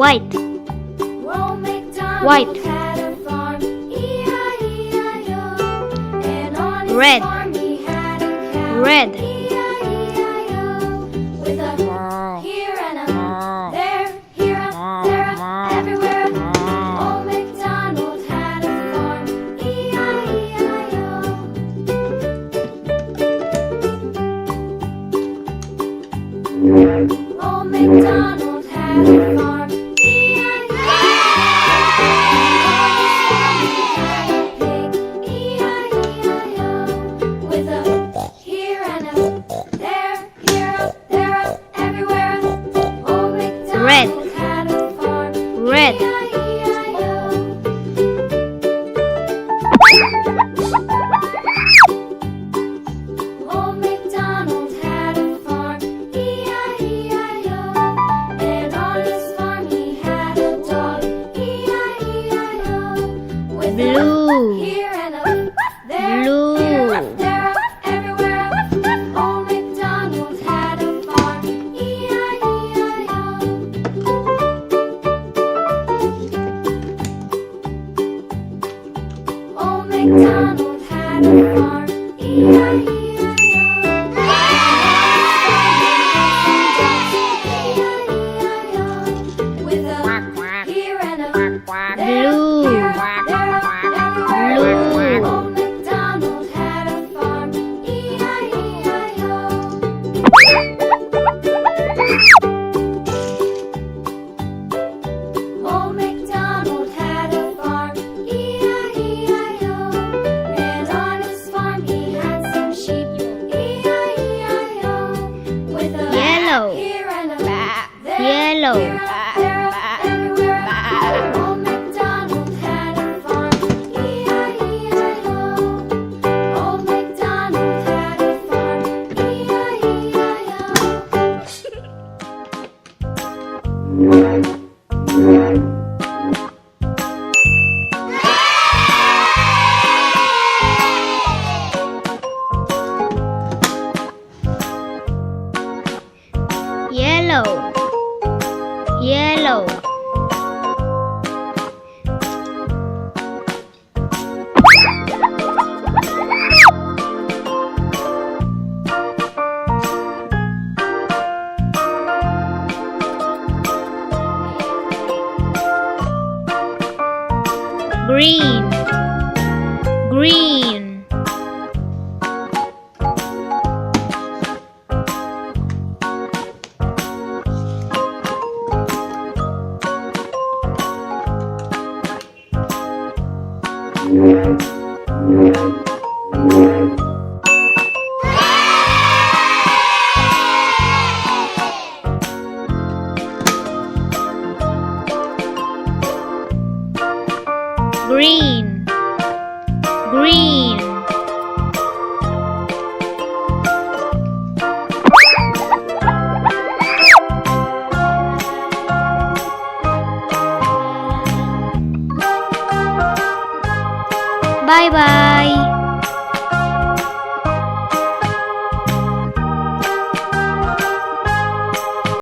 white, white, red, red, Old MacDonald had a farm, E-I-E-I-O. With a here and a there, here, up, there, up, everywhere. Old MacDonald had a farm, red, E-I-E-I-O. Old MacDonald had a farm, E-I-E-I-O. And on his farm he had a dog, E-I-E-I-O. With blue, a here and a there, blue, here, up, there, up, everywhere. Old MacDonald had a farm, E-I-E-I-O. Old MacDonald had a farm, E-I-E-I-O. With a here and a there, blue, here, there, everywhere. blue. Old MacDonald had a farm, E-I-E-I-O. Old MacDonald had a farm, E-I-E-I-O. And on his farm he had some sheep, E-I-E-I-O. With a Yellow, here and a there, yellow, here, there, everywhere. Old MacDonald had a farm, E-I-E-I-O. Old MacDonald had a farm, E-I-E-I-O. yellow, yellow, green, green, green, green, bye bye.